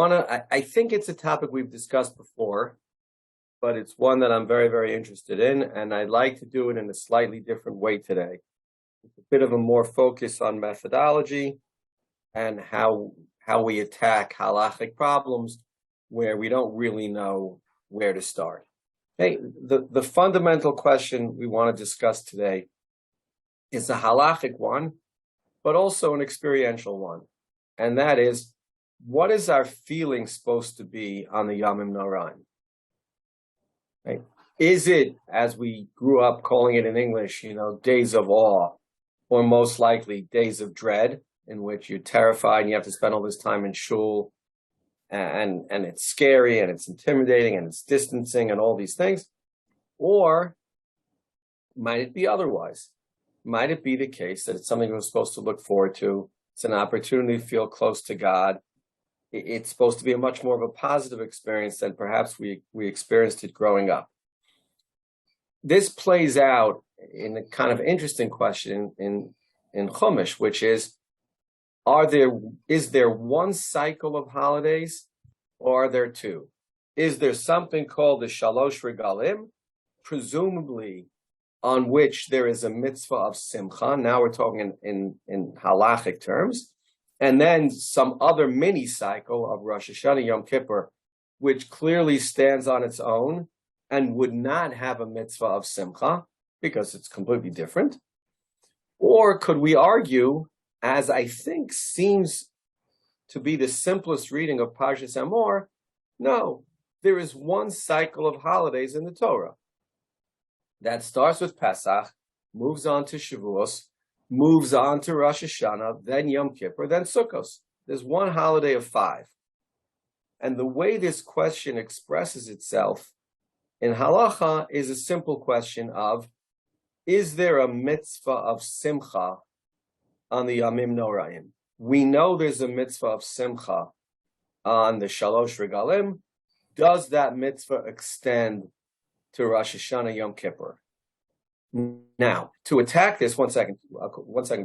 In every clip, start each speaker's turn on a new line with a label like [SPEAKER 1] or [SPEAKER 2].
[SPEAKER 1] I think it's a topic we've discussed before, but it's one that I'm very, very interested in, and I'd like to do it in a slightly different way today. It's a bit of a more focus on methodology and how we attack halachic problems where we don't really know where to start. Okay, the fundamental question we want to discuss today is a halachic one, but also an experiential one, and that is, what is our feeling supposed to be on the Yamim Noraim? Right? Is it, as we grew up calling it in English, days of awe, or most likely days of dread, in which you're terrified and you have to spend all this time in shul, and it's scary and it's intimidating and it's distancing and all these things? Or might it be otherwise? Might it be the case that it's something we're supposed to look forward to? It's an opportunity to feel close to God. It's supposed to be a much more of a positive experience than perhaps we experienced it growing up. This plays out in a kind of interesting question in Chumash, which is there one cycle of holidays, or are there two? Is there something called the Shalosh Regalim, presumably on which there is a mitzvah of Simcha? Now we're talking in halachic terms. And then some other mini cycle of Rosh Hashanah Yom Kippur, which clearly stands on its own and would not have a mitzvah of Simcha because it's completely different. Or could we argue, as I think seems to be the simplest reading of Parshas Emor, no, there is one cycle of holidays in the Torah that starts with Pesach, moves on to Shavuos, moves on to Rosh Hashanah, then Yom Kippur, then Sukkos. There's one holiday of 5. And the way this question expresses itself in halacha is a simple question of, is there a mitzvah of Simcha on the Yamim Noraim? We know there's a mitzvah of Simcha on the Shalosh Regalim. Does that mitzvah extend to Rosh Hashanah Yom Kippur? Now, to attack this, one second,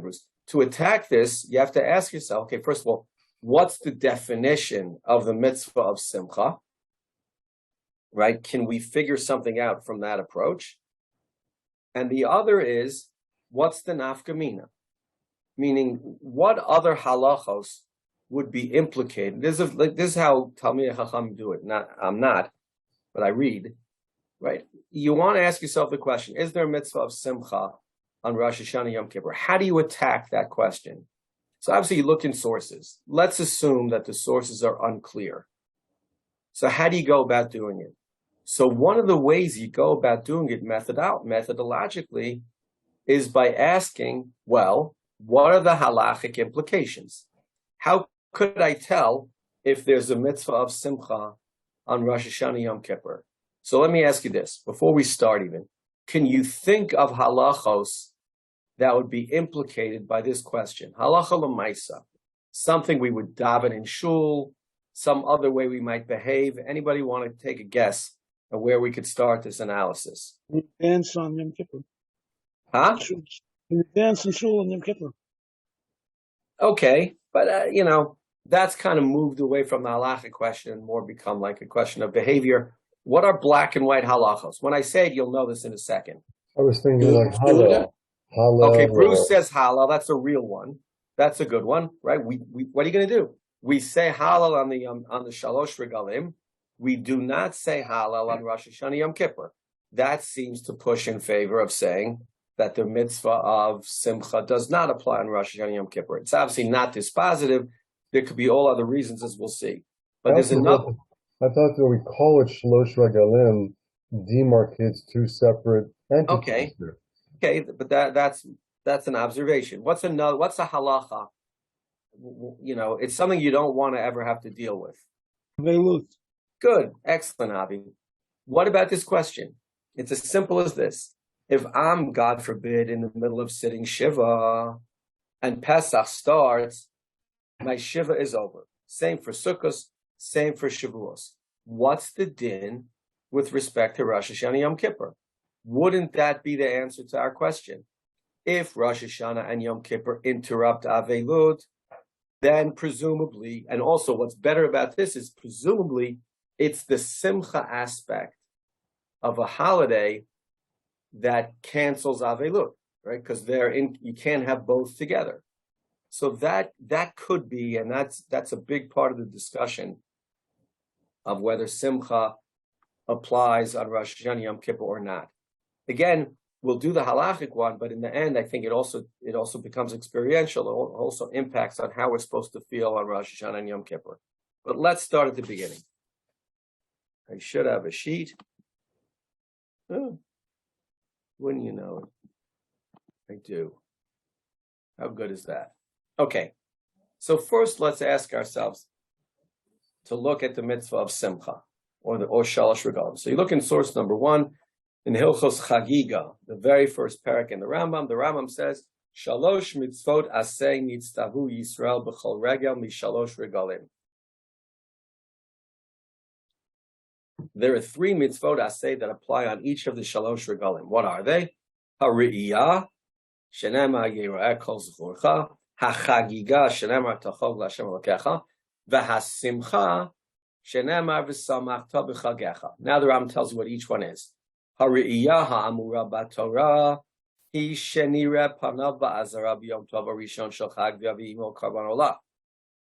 [SPEAKER 1] Bruce. To attack this, you have to ask yourself, okay, first of all, what's the definition of the mitzvah of Simcha? Right? Can we figure something out from that approach? And the other is, what's the nafkamina? Meaning, what other halachos would be implicated? This is how Talmidei Chacham do it. I'm not, but I read. Right? You want to ask yourself the question, is there a mitzvah of Simcha on Rosh Hashanah Yom Kippur? How do you attack that question? So obviously you look in sources. Let's assume that the sources are unclear. So how do you go about doing it? So one of the ways you go about doing it methodologically is by asking, well, what are the halachic implications? How could I tell if there's a mitzvah of Simcha on Rosh Hashanah Yom Kippur? So let me ask you this, before we start even, can you think of halachos that would be implicated by this question? Halacha l'maisa, something we would daven in shul, some other way we might behave. Anybody want to take a guess at where we could start this analysis?
[SPEAKER 2] We dance on Yom Kippur.
[SPEAKER 1] Huh?
[SPEAKER 2] We dance in shul on Yom Kippur.
[SPEAKER 1] Okay, but that's kind of moved away from the halachic question and more become like a question of behavior. What are black and white halachos? When I say it, you'll know this in a second.
[SPEAKER 3] I was thinking like halal.
[SPEAKER 1] Okay, Bruce says halal. That's a real one. That's a good one, right? We what are you going to do? We say halal on the Shalosh Regalim. We do not say halal on Rosh Hashanah Yom Kippur. That seems to push in favor of saying that the mitzvah of Simcha does not apply on Rosh Hashanah Yom Kippur. It's obviously not dispositive. There could be all other reasons, as we'll see. But there's another.
[SPEAKER 3] I thought that we call it Shalosh Regalim demarcates two separate entities.
[SPEAKER 1] Okay, but that's an observation. What's a halacha? It's something you don't want to ever have to deal with. Good, excellent, Avi. What about this question? It's as simple as this. If I'm, God forbid, in the middle of sitting Shiva and Pesach starts, my Shiva is over. Same for Sukkos. Same for Shavuos. What's the din with respect to Rosh Hashanah Yom Kippur? Wouldn't that be the answer to our question? If Rosh Hashanah and Yom Kippur interrupt Avelut, then presumably, and also what's better about this is presumably it's the simcha aspect of a holiday that cancels Avelut, right? Because you can't have both together. So that could be, and that's a big part of the discussion of whether simcha applies on Rosh Hashanah Yom Kippur or not. Again, we'll do the halachic one, but in the end, I think it also becomes experiential. It also impacts on how we're supposed to feel on Rosh Hashanah and Yom Kippur. But let's start at the beginning. I should have a sheet. Oh, wouldn't you know it? I do. How good is that? Okay. So first, let's ask ourselves to look at the mitzvah of Simcha, or Shalosh Regalim. So you look in source number 1, in Hilchos Chagiga, the very first parak in the Rambam says, Shalosh mitzvot aseh nitztavu Yisrael b'chol regel mishalosh regalim. There are 3 mitzvot aseh that apply on each of the Shalosh Regalim. What are they? Ha'ri'iyah, shenema yira'eh kol zechorcha, ha'chagiga, shenema tachog l'Hashem Elokecha, v'hasimcha, shenema v'samachta b'chagecha. Now the Rambam tells you what each one is. Ha'ri'iyah ha'amura b'Torah, hi shenireh panav ba'azara b'yom tov harishon shel chag v'yavi'imo karban olah.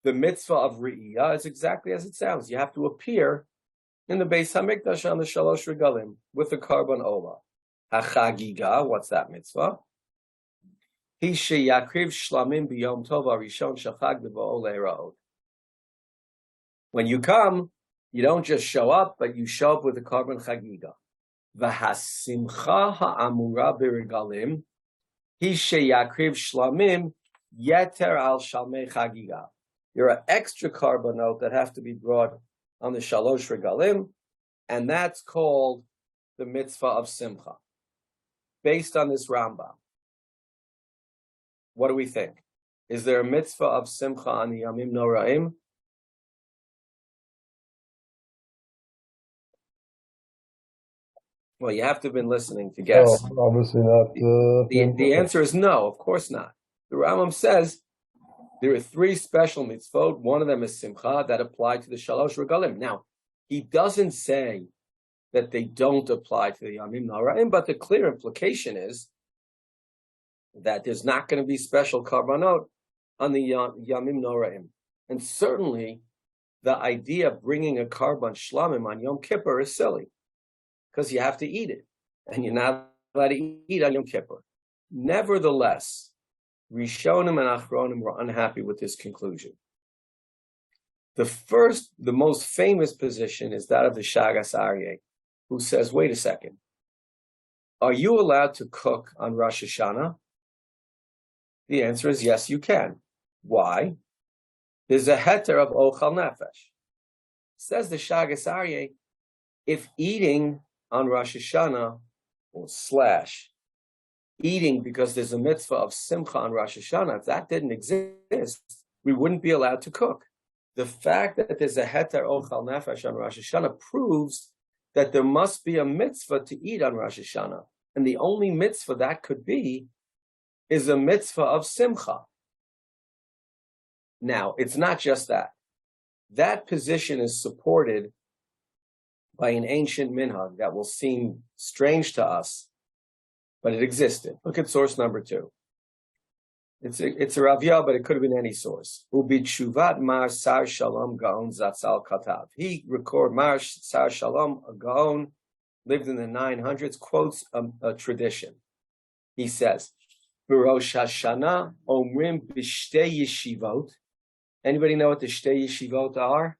[SPEAKER 1] The mitzvah of ri'iyah is exactly as it sounds. You have to appear in the Beis Hamikdash on the Shalosh Regalim with the Karban Olah. HaChagiga, what's that mitzvah? Hi sheyakriv shlamim b'yom tov harishon shel chag v'ba'ol le'eraot. When you come, you don't just show up, but you show up with the Karban Chagiga. V'hasimcha ha'amura b'regalim hi sheyakriv shlamim yeter al shalmei chagiga. You're an extra karbanot that have to be brought on the Shalosh Regalim, and that's called the Mitzvah of Simcha. Based on this Rambam, what do we think? Is there a Mitzvah of Simcha on the Yamim Noraim? Well, you have to have been listening to guess.
[SPEAKER 3] No, obviously not.
[SPEAKER 1] The answer is no, of course not. The Rambam says there are 3 special mitzvot. One of them is Simcha that apply to the Shalosh Regalim. Now, he doesn't say that they don't apply to the Yamim Noraim, but the clear implication is that there's not going to be special karbanot on the Yamim Noraim. And certainly, the idea of bringing a karban shlamim on Yom Kippur is silly, because you have to eat it, and you're not allowed to eat on Yom Kippur. Nevertheless, Rishonim and Achronim were unhappy with this conclusion. The most famous position is that of the Shagas Aryeh, who says, wait a second, are you allowed to cook on Rosh Hashanah? The answer is yes, you can. Why? There's a heter of Ochal Nefesh. Says the Shagas Aryeh, if eating on Rosh Hashanah, or eating because there's a mitzvah of Simcha on Rosh Hashanah, if that didn't exist, we wouldn't be allowed to cook. The fact that there's a heter ochal nefesh on Rosh Hashanah proves that there must be a mitzvah to eat on Rosh Hashanah. And the only mitzvah that could be is a mitzvah of Simcha. Now, it's not just that. That position is supported by an ancient minhag that will seem strange to us, but it existed. Look at source number 2. It's a Ravya, but it could have been any source. Ubitshuvat Mar Sar Shalom Gaon Zatzal Katav. He record Mar Sar Shalom, a Gaon, lived in the 900s, quotes a tradition. He says, B'Rosh Hashanah Omrim B'Shtei Yeshivot. Anybody know what the Shtei Yeshivot are?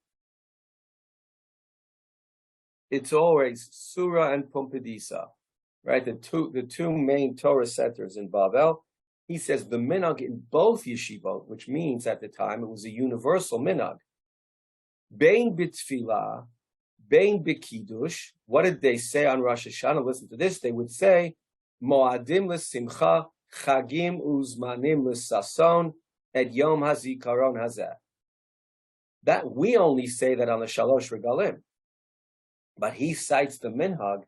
[SPEAKER 1] It's always Surah and Pumbedisa, right? The two main Torah centers in Bavel. He says the minhag in both yeshivot, which means at the time it was a universal minhag. Bein b'tfilah, bein b'kiddush. What did they say on Rosh Hashanah? Listen to this. They would say, Moadim l'simcha, chagim uzmanim l'sason, et yom hazikaron hazeh. That we only say that on the Shalosh Regalim. But he cites the minhag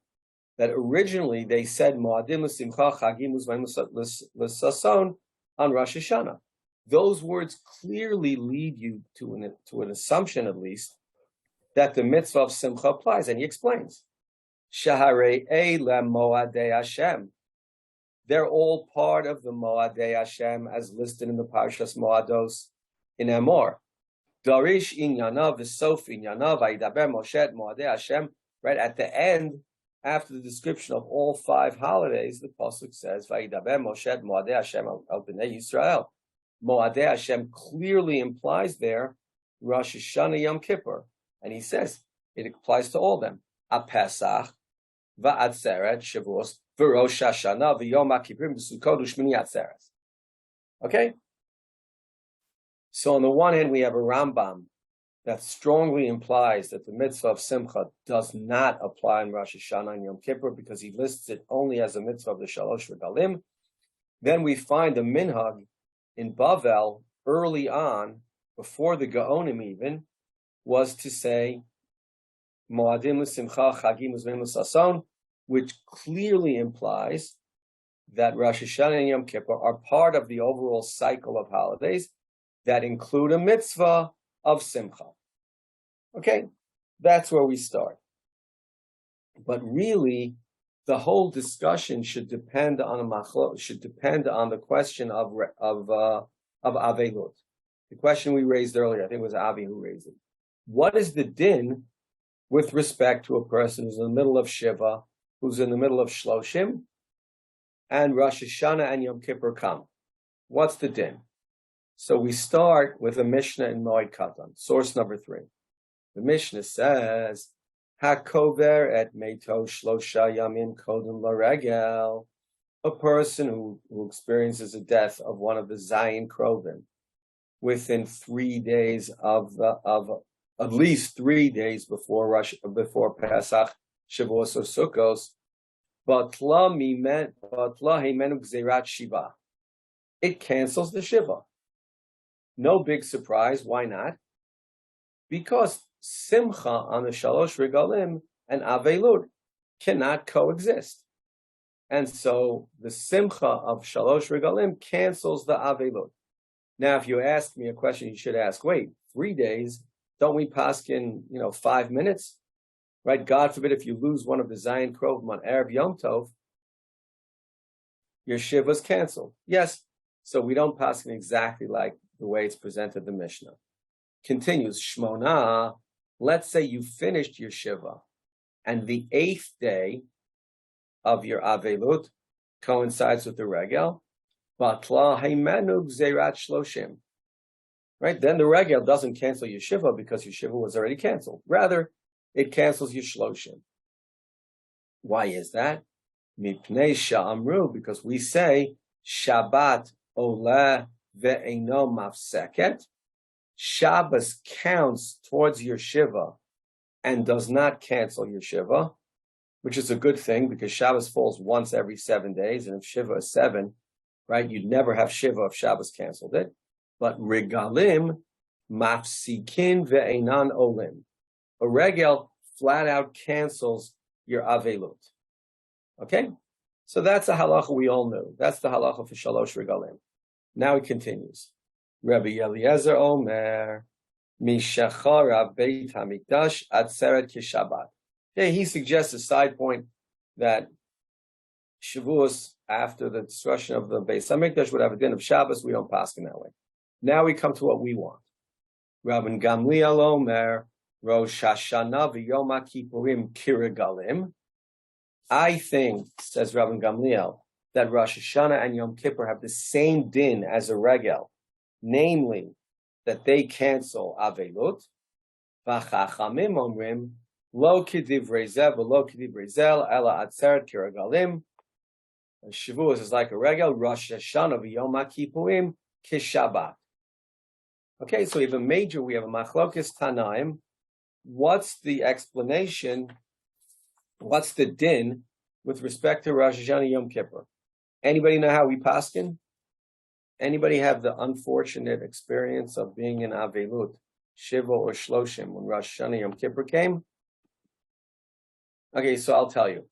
[SPEAKER 1] that originally they said Moadim l'simcha chagim uzmanim l'sason on Rosh Hashanah. those words clearly lead you to an assumption, at least, that the mitzvah of Simcha applies. And he explains, Shaharei Eila Moadei Hashem. They're all part of the Moadei Hashem as listed in the Parshas Moados in Emor. Darish Inyanav, V'sof Inyanav, V'yidaber Moshe Moadei Hashem. Right at the end, after the description of all 5 holidays, the pasuk says, "Vayidaber Moshe Moadei Hashem al Bnei Yisrael." Moadei Hashem clearly implies there Rosh Hashanah Yom Kippur, and he says it applies to all of them. A-Pesach, Va'atzeret, Shavuos, V'Rosh Hashanah, V'Yom HaKippurim, V'Sukkot, U'Shmini Atzeret. Okay. So on the one hand, we have a Rambam that strongly implies that the mitzvah of Simcha does not apply in Rosh Hashanah and Yom Kippur because he lists it only as a mitzvah of the Shalosh Regalim. Then we find a minhag in Bavel early on, before the Gaonim even, was to say Moadim l'Simcha Chagim Uzmeim l'Sason, which clearly implies that Rosh Hashanah and Yom Kippur are part of the overall cycle of holidays that include a mitzvah of Simcha. Okay, that's where we start. But really, the whole discussion should depend on the question of Avelut. The question we raised earlier, I think it was Avi who raised it. What is the din with respect to a person who's in the middle of Shiva, who's in the middle of Shloshim, and Rosh Hashanah and Yom Kippur come? What's the din? So we start with a Mishnah in Moed Katan, source number 3. The Mishnah says, HaKover et meito shlosha yamim kodem laregel. A person who experiences the death of one of the Zayin Krovim within 3 days of at least 3 days before Pesach, Shavuos, or Sukkos, batla himenu gzerat shiva. It cancels the shiva. No big surprise. Why not? Because Simcha on the Shalosh Regalim and Avelut cannot coexist. And so the Simcha of Shalosh Regalim cancels the Avelut. Now, if you ask me a question, you should ask, wait, 3 days, don't we paskin, 5 minutes? Right? God forbid if you lose one of the Zayin Krovim on Erev Yom Tov, your Shiva's canceled. Yes. So we don't paskin exactly like the way it's presented the Mishnah. Continues, Shmona, let's say you finished your Shiva, and the 8th day of your Avelut coincides with the Regel, Batla Haimenu Gzerat Shloshim. Right? Then the Regel doesn't cancel your Shiva because your Shiva was already canceled. Rather, it cancels your Shloshim. Why is that? Mipnei Sha'amru, because we say Shabbat Oleh Ve'eno Mafseket. Shabbos counts towards your Shiva and does not cancel your Shiva, which is a good thing because Shabbos falls once every 7 days, and if Shiva is 7, right, you'd never have Shiva if Shabbos canceled it. But Regalim Mafsikin Ve'enan Olim. A Regel flat out cancels your Avelut. Okay? So that's a halacha we all knew. That's the halacha for Shalosh Regalim. Now it continues. Rabbi Eliezer Omer, Mishachara Beit Hamikdash Atzeret Kishabat. Okay, he suggests a side point that Shavuos, after the destruction of the Beis Hamikdash, would have a din of Shabbos. We don't pass in that way. Now we come to what we want. Rabban Gamliel Omer, Rosh Hashanah v'Yom HaKippurim Kiregalim. I think, says Rabban Gamliel, that Rosh Hashanah and Yom Kippur have the same din as a regel, namely that they cancel Avelut. V'chachamim omrim lo k'divrei zeh v'lo k'divrei zel ela atzeret kiregalim. Shavuos is like a regel. Rosh Hashanah v'Yom HaKippurim kishabat. Okay, so we have a machlokes tanaim. What's the explanation? What's the din with respect to Rosh Hashanah Yom Kippur? Anybody know how we paskin? Anybody have the unfortunate experience of being in Avelut, Shiva or Shloshim when Rosh Hashanah Yom Kippur came? Okay, so I'll tell you.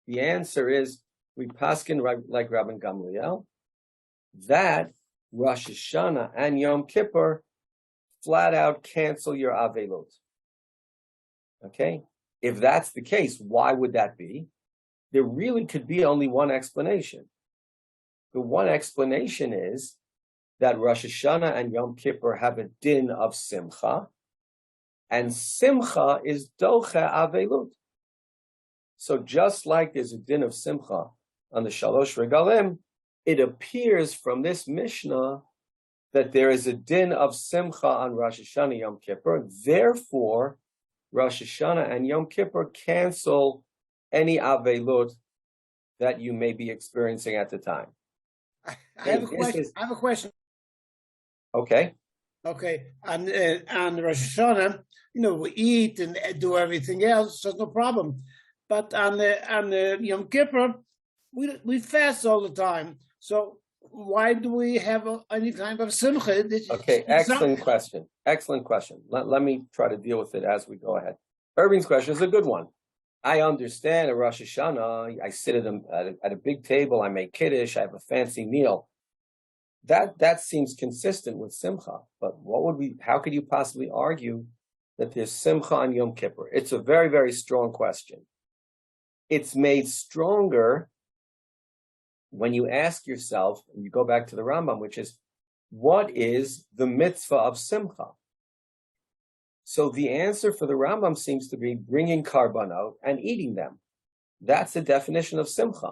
[SPEAKER 1] The answer is we paskin like Rabban Gamliel that Rosh Hashanah and Yom Kippur flat out cancel your Avelut. Okay? If that's the case, why would that be? There really could be only one explanation. The one explanation is that Rosh Hashanah and Yom Kippur have a din of Simcha, and Simcha is Doche Avelut. So just like there's a din of Simcha on the Shalosh Regalim, it appears from this Mishnah that there is a din of Simcha on Rosh Hashanah Yom Kippur. Therefore, Rosh Hashanah and Yom Kippur cancel any Avelut that you may be experiencing at the time.
[SPEAKER 2] I have a question.
[SPEAKER 1] Okay.
[SPEAKER 2] Okay, on Rosh Hashanah, we eat and do everything else, so no problem. But on the Yom Kippur, we fast all the time. So why do we have any kind of simcha?
[SPEAKER 1] Okay, excellent question. Excellent question. Let me try to deal with it as we go ahead. Irving's question is a good one. I understand at Rosh Hashanah, I sit at a big table, I make kiddush, I have a fancy meal. That seems consistent with Simcha, but how could you possibly argue that there's Simcha on Yom Kippur? It's a very, very strong question. It's made stronger when you ask yourself, and you go back to the Rambam, which is, what is the mitzvah of Simcha? So the answer for the Rambam seems to be bringing karbanot and eating them. That's the definition of Simcha,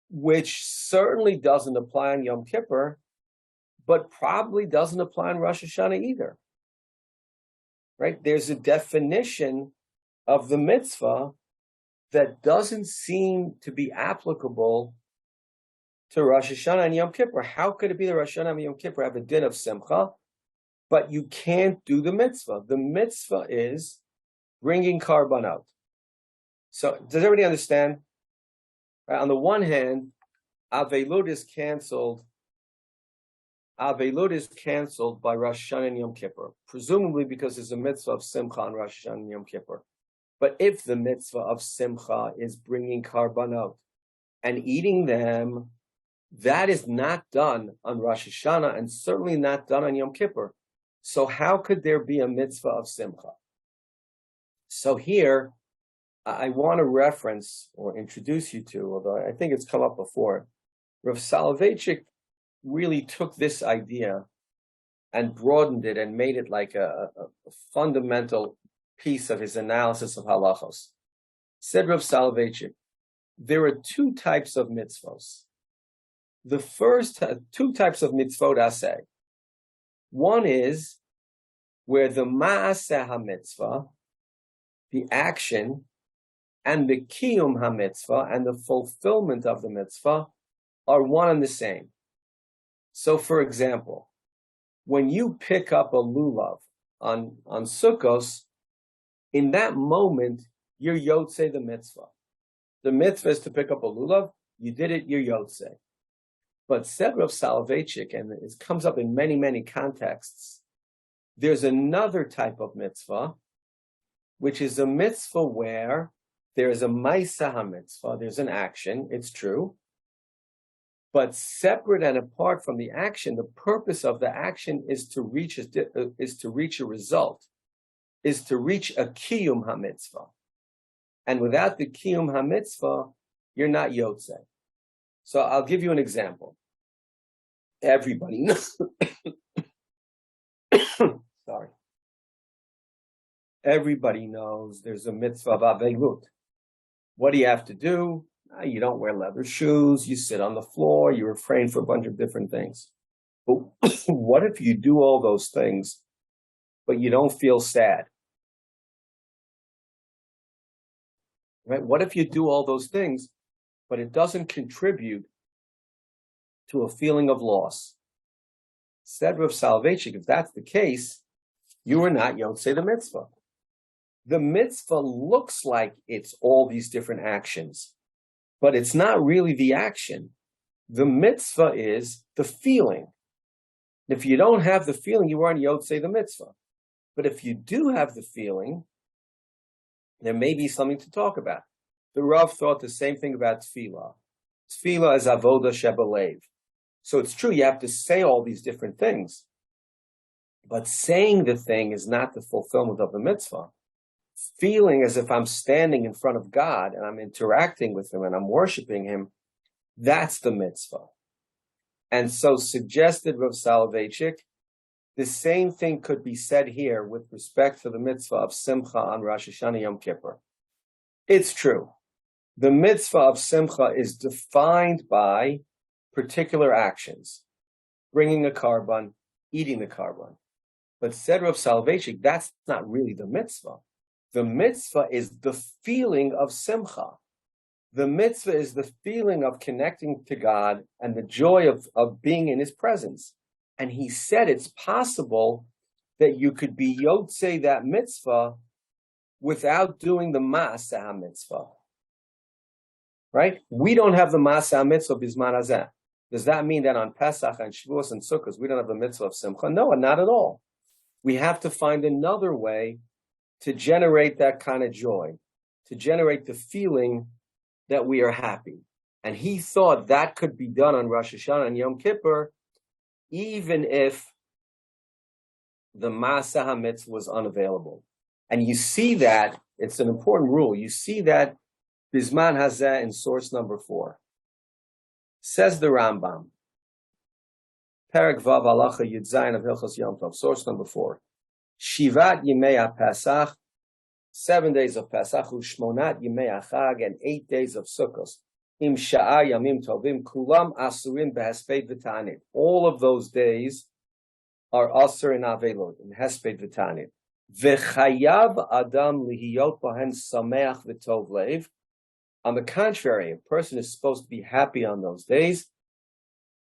[SPEAKER 1] which certainly doesn't apply on Yom Kippur, but probably doesn't apply on Rosh Hashanah either. Right? There's a definition of the mitzvah that doesn't seem to be applicable to Rosh Hashanah and Yom Kippur. How could it be that Rosh Hashanah and Yom Kippur have a din of Simcha, but you can't do the mitzvah? The mitzvah is bringing karbanot. So does everybody understand? Right, on the one hand, Avelut is canceled. Avelut is canceled by Rosh Hashanah and Yom Kippur, presumably because there's a mitzvah of Simcha on Rosh Hashanah and Yom Kippur. But if the mitzvah of Simcha is bringing karbanot and eating them, that is not done on Rosh Hashanah and certainly not done on Yom Kippur. So how could there be a mitzvah of Simcha? So here, I want to reference or introduce you to, although I think it's come up before, Rav Soloveitchik really took this idea and broadened it and made it like a fundamental piece of his analysis of halachos. Said Rav Soloveitchik, there are two types of mitzvos. The first two types of mitzvot aseh. One is where the ma'aseh ha-mitzvah, the action, and the kiyum ha-mitzvah, and the fulfillment of the mitzvah, are one and the same. So, for example, when you pick up a lulav on Sukkos, in that moment, you're yotzei the mitzvah. The mitzvah is to pick up a lulav. You did it, you're yotzei. But said Rav Soloveitchik, and it comes up in many, many contexts, there's another type of mitzvah, which is a mitzvah where there is a ma'aseh ha-mitzvah, there's an action, it's true, but separate and apart from the action, the purpose of the action is to reach a result, is to reach a kiyum ha-mitzvah. And without the kiyum ha-mitzvah, you're not yotzei. So I'll give you an example. Everybody knows. Sorry. Everybody knows there's a mitzvah of avelut. What do you have to do? You don't wear leather shoes. You sit on the floor. You refrain from a bunch of different things. But what if you do all those things, but you don't feel sad? Right? What if you do all those things, but it doesn't contribute to a feeling of loss? Said Rav Soloveitchik, if that's the case, you are not yotzei the mitzvah. The mitzvah looks like it's all these different actions, but it's not really the action. The mitzvah is the feeling. If you don't have the feeling, you aren't yotzei the mitzvah. But if you do have the feeling, there may be something to talk about. The Rav thought the same thing about tefillah. Tefillah is avoda shebelev. So it's true, you have to say all these different things. But saying the thing is not the fulfillment of the mitzvah. Feeling as if I'm standing in front of God and I'm interacting with him and I'm worshiping him, that's the mitzvah. And so suggested Rav Soloveitchik, the same thing could be said here with respect to the mitzvah of Simcha on Rosh Hashanah Yom Kippur. It's true. The mitzvah of Simcha is defined by particular actions, bringing a korban, eating the korban. But said Rav Soloveitchik, that's not really the mitzvah. The mitzvah is the feeling of Simcha. The mitzvah is the feeling of connecting to God and the joy of being in his presence. And he said it's possible that you could be yotzei that mitzvah without doing the ma'aseh mitzvah. Right? We don't have the ma'aseh mitzvah bisman hazeh. Does that mean that on Pesach and Shavuos and Sukkot we don't have the mitzvah of Simcha? No, not at all. We have to find another way to generate that kind of joy, to generate the feeling that we are happy. And he thought that could be done on Rosh Hashanah and Yom Kippur, even if the Ma'aseh HaMitzvah was unavailable. And you see that, it's an important rule, you see that Bizman Hazeh in source number 4. Says the Rambam, Perek Vav Halacha Yud Zayin of Hilchos Yom Tov, source number 4. Shivat Yimei HaPesach, 7 days of Pesach, U'shmonat Yimei HaChag, and 8 days of Sukkot. Im Sha'a Yamim Tovim, Kulam Asurim Behesped V'Tanit. All of those days are Asur in Avelot, in Hesped V'Tanit. V'chayav Adam Lihiyot Bohen Sameach V'Tov Leiv. On the contrary, a person is supposed to be happy on those days.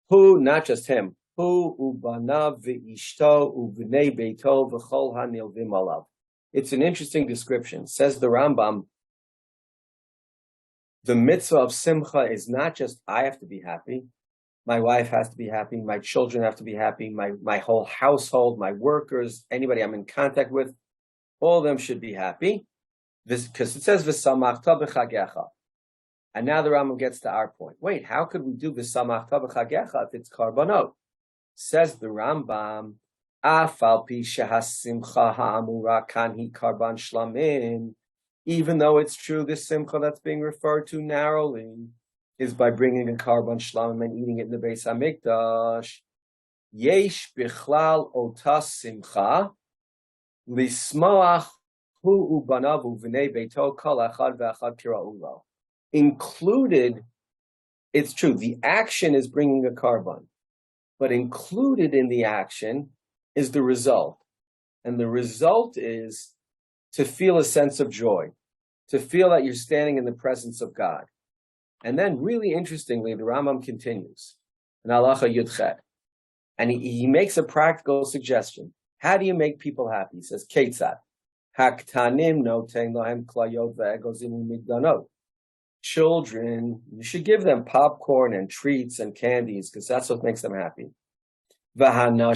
[SPEAKER 1] Who, not just him, who ubanav v'ishto uvnei beito v'chol hanilvim alav. It's an interesting description. Says the Rambam, the mitzvah of Simcha is not just I have to be happy, my wife has to be happy, my children have to be happy, my whole household, my workers, anybody I'm in contact with, all of them should be happy. Because it says v'samachta b'chagecha. And now the Rambam gets to our point. Wait, how could we do v'samachta b'chagecha if it's karbanot? Says the Rambam, Afal pi shehasimcha ha'amura kan hi karban shlamim. Even though it's true, this simcha that's being referred to narrowly is by bringing a karban shlamim and eating it in the Beis Hamikdash. Yesh bichlal otas simcha lismoach hu ubanav uvnei beito kol achad ve'achad kira'ulo. Included, it's true, the action is bringing a karban, but included in the action is the result. And the result is to feel a sense of joy, to feel that you're standing in the presence of God. And then really interestingly, the Rambam continues in Halacha Yudchet, and he makes a practical suggestion. How do you make people happy? He says, Ketzat, haktanim noten lohem klayot ve'egozim migdanot. Children, you should give them popcorn and treats and candies because that's what makes them happy. And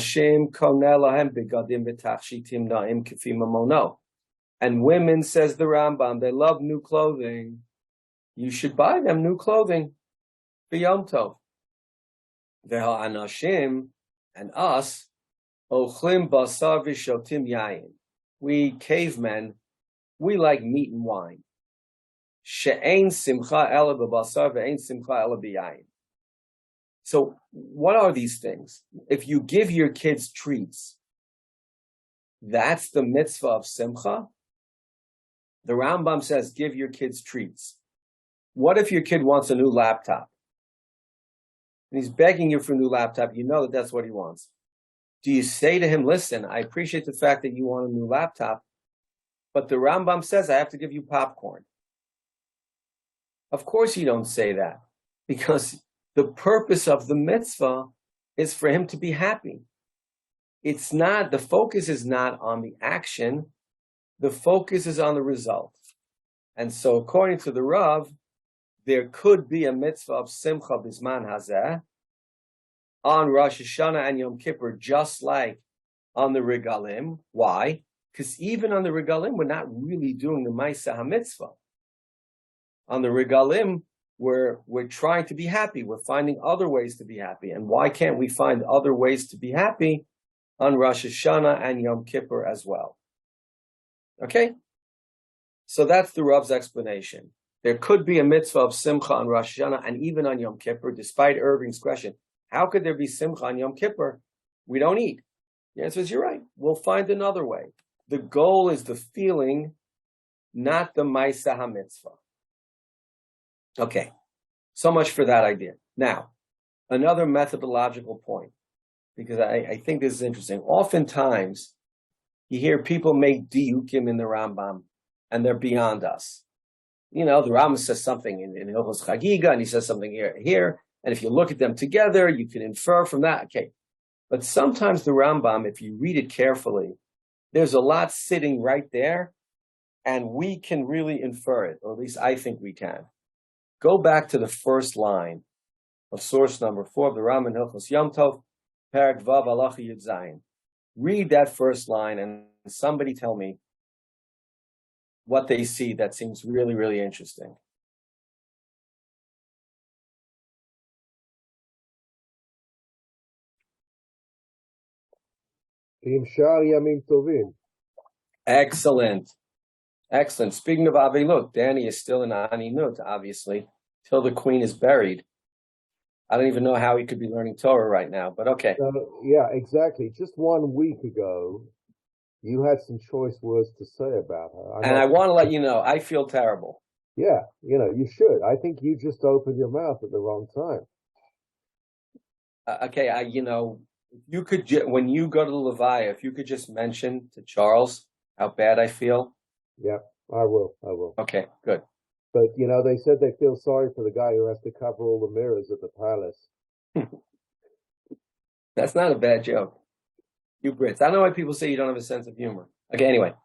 [SPEAKER 1] women, says the Rambam, they love new clothing. You should buy them new clothing for Yom Tov. And us, ochlim basar v'shotim yayin. We cavemen, we like meat and wine. She'ein simcha ela b'basar ve'ein simcha ela b'yayin. So what are these things? If you give your kids treats, that's the mitzvah of simcha. The Rambam says, give your kids treats. What if your kid wants a new laptop? And he's begging you for a new laptop. You know that that's what he wants. Do you say to him, listen, I appreciate the fact that you want a new laptop, but the Rambam says I have to give you popcorn. Of course you don't say that, because the purpose of the mitzvah is for him to be happy. It's not, the focus is not on the action, the focus is on the result. And so according to the Rav, there could be a mitzvah of Simcha Bizman Hazeh on Rosh Hashanah and Yom Kippur, just like on the Regalim. Why? Because even on the Regalim, we're not really doing the Ma'aseh HaMitzvah. On the Regalim, we're trying to be happy. We're finding other ways to be happy. And why can't we find other ways to be happy on Rosh Hashanah and Yom Kippur as well? Okay? So that's the Rav's explanation. There could be a mitzvah of Simcha on Rosh Hashanah and even on Yom Kippur, despite Irving's question. How could there be Simcha on Yom Kippur? We don't eat. The answer is, you're right. We'll find another way. The goal is the feeling, not the Maisa HaMitzvah. Okay, so much for that idea. Now, another methodological point, because I think this is interesting. Oftentimes, you hear people make diukim in the Rambam, and they're beyond us. The Rambam says something in Hilchos Chagiga, and he says something here, and if you look at them together, you can infer from that. Okay, but sometimes the Rambam, if you read it carefully, there's a lot sitting right there, and we can really infer it, or at least I think we can. Go back to the first line of source number 4 of the Rambam Hilchos Yom Tov, Perek Vav Halacha Yud Zayin. Read that first line, and somebody tell me what they see that seems really, really interesting.
[SPEAKER 3] Yamim Tovim.
[SPEAKER 1] Excellent. Excellent. Speaking of Avilut, Danny is still in Aninut, obviously, till the queen is buried. I don't even know how he could be learning Torah right now, but okay.
[SPEAKER 3] Yeah, exactly. Just 1 week ago, you had some choice words to say about her.
[SPEAKER 1] And I want to let you know, I feel terrible.
[SPEAKER 3] Yeah, you should. I think you just opened your mouth at the wrong time.
[SPEAKER 1] Okay, you could, when you go to the Levaya, if you could just mention to Charles how bad I feel.
[SPEAKER 3] Yeah, I will.
[SPEAKER 1] Okay, good.
[SPEAKER 3] But, they said they feel sorry for the guy who has to cover all the mirrors at the palace.
[SPEAKER 1] That's not a bad joke. You Brits. I don't know why people say you don't have a sense of humor. Okay, anyway.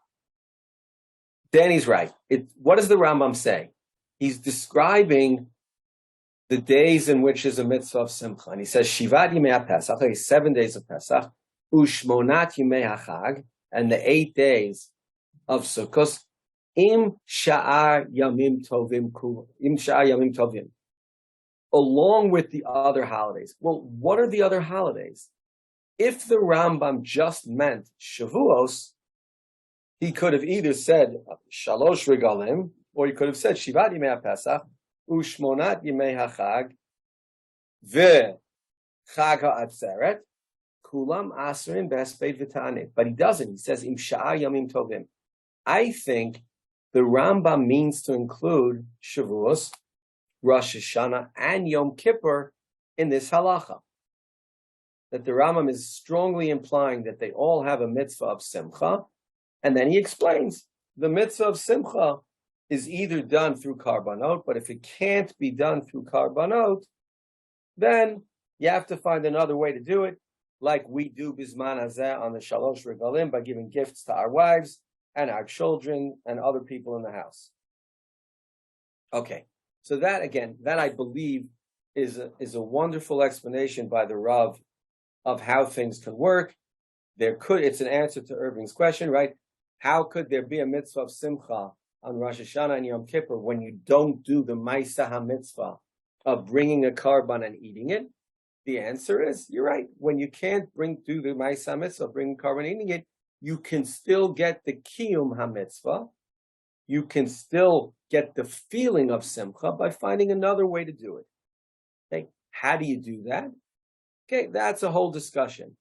[SPEAKER 1] Danny's right. What does the Rambam say? He's describing the days in which is a mitzvah of Simcha. And he says, Shivat Yimei HaPesach, 7 days of Pesach, Ushmonat Yimei HaChag, and the 8 days of Sukkot, Im Sha'ar Yamim Tovim, along with the other holidays. Well, what are the other holidays? If the Rambam just meant Shavuos, he could have either said Shalosh Regalim, or he could have said Shivat Yimei HaPesach, Ushmonat Yimei HaChag, Ve Chag HaAtzeret, Kulam Asrin B'Hesped V'Taneh. But he doesn't. He says Im Sha'ar Yamim Tovim. I think the Rambam means to include Shavuos, Rosh Hashanah, and Yom Kippur in this halacha. That the Rambam is strongly implying that they all have a mitzvah of Simcha, and then he explains the mitzvah of Simcha is either done through Karbanot, but if it can't be done through Karbanot, then you have to find another way to do it, like we do Bizman Hazeh on the Shalosh Regalim by giving gifts to our wives and our children and other people in the house. Okay, so that I believe is a wonderful explanation by the Rav of how things can work. It's an answer to Irving's question, right? How could there be a mitzvah of Simcha on Rosh Hashanah and Yom Kippur when you don't do the Maisa HaMitzvah of bringing a karban and eating it? The answer is, you're right. When you can't do the Maisa HaMitzvah, bringing karban and eating it, you can still get the Kiyum HaMitzvah. You can still get the feeling of Simcha by finding another way to do it. Okay, how do you do that? Okay, that's a whole discussion.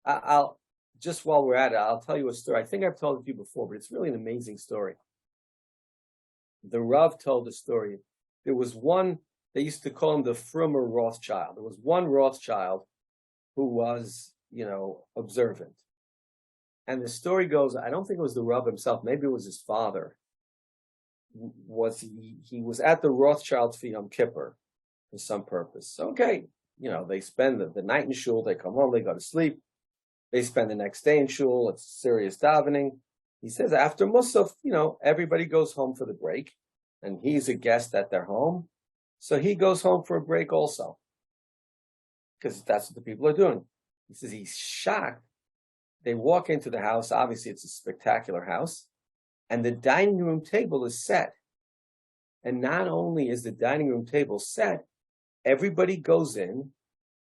[SPEAKER 1] I'll just while we're at it, I'll tell you a story. I think I've told it to you before, but it's really an amazing story. The Rav told a story. There was one, they used to call him the Frummer Rothschild. There was one Rothschild who was, observant. And the story goes, I don't think it was the Rav himself, maybe it was his father. He was at the Rothschild for Yom Kippur for some purpose. Okay, they spend the night in shul, they come home, they go to sleep. They spend the next day in shul, it's serious davening. He says after Musaf, everybody goes home for the break, and he's a guest at their home. So he goes home for a break also, because that's what the people are doing. He says he's shocked. They walk into the house, obviously it's a spectacular house, and the dining room table is set. And not only is the dining room table set, everybody goes in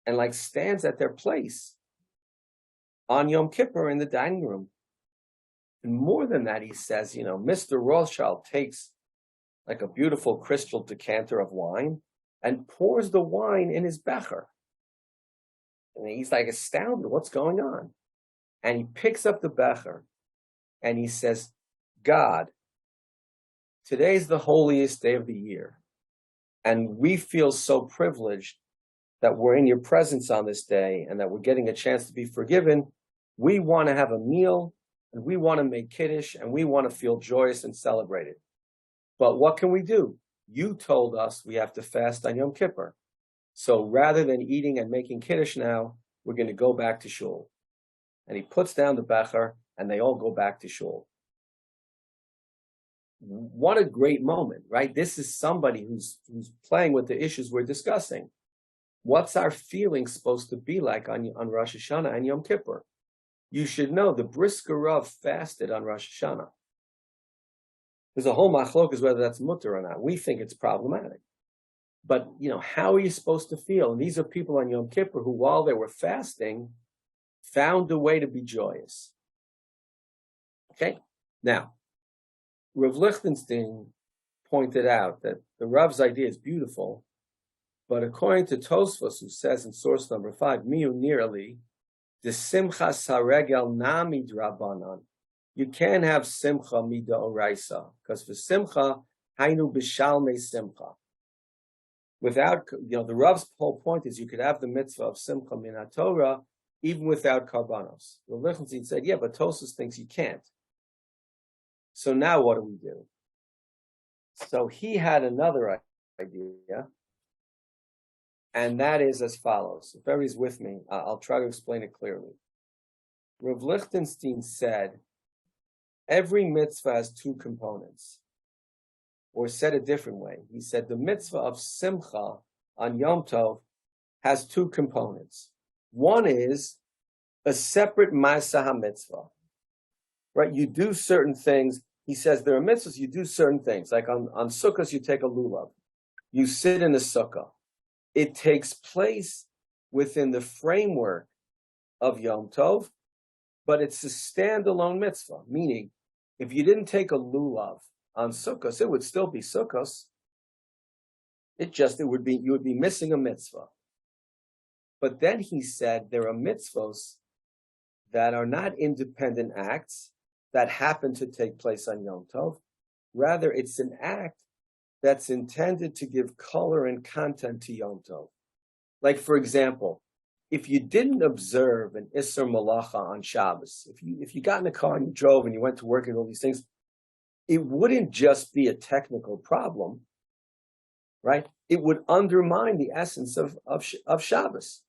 [SPEAKER 1] and like stands at their place on Yom Kippur in the dining room. And more than that, he says, Mr. Rothschild takes like a beautiful crystal decanter of wine and pours the wine in his becher. And he's like astounded, what's going on? And he picks up the becher and he says, God, today's the holiest day of the year. And we feel so privileged that we're in your presence on this day and that we're getting a chance to be forgiven. We want to have a meal and we want to make Kiddush and we want to feel joyous and celebrated. But what can we do? You told us we have to fast on Yom Kippur. So rather than eating and making Kiddush now, we're going to go back to shul. And he puts down the becher and they all go back to shul. What a great moment, right? This is somebody who's playing with the issues we're discussing. What's our feeling supposed to be like on Rosh Hashanah and Yom Kippur? You should know the Brisker Rav fasted on Rosh Hashanah. There's a whole machlokas whether that's mutter or not. We think it's problematic. But, how are you supposed to feel? And these are people on Yom Kippur who, while they were fasting, found a way to be joyous. Okay? Now, Rav Lichtenstein pointed out that the Rav's idea is beautiful, but according to Tosfos, who says in source number 5, Miu nearly, the Simcha Saregel Nami Drabanan. You can't have Simcha Mida Oraisa, because for Simcha, Hainu Bishalme Simcha. Without, the Rav's whole point is you could have the mitzvah of Simcha Minat Torah even without karbanos. Rav Lichtenstein said, yeah, but Tosfos thinks you can't. So now what do we do? So he had another idea, and that is as follows. If everybody's with me, I'll try to explain it clearly. Rav Lichtenstein said, every mitzvah has two components. Or said a different way, he said the mitzvah of Simcha on Yom Tov has two components. One is a separate Ma'aseh HaMitzvah. Right, you do certain things. He says there are mitzvahs, you do certain things. Like on Sukkot, you take a lulav. You sit in a sukkah. It takes place within the framework of Yom Tov, but it's a standalone mitzvah. Meaning, if you didn't take a lulav on Sukkot, it would still be Sukkot. You would be missing a mitzvah. But then he said there are mitzvahs that are not independent acts that happen to take place on Yom Tov. Rather, it's an act that's intended to give color and content to Yom Tov. Like, for example, if you didn't observe an Isser Malacha on Shabbos, if you got in a car and you drove and you went to work and all these things, it wouldn't just be a technical problem, right? It would undermine the essence of Shabbos,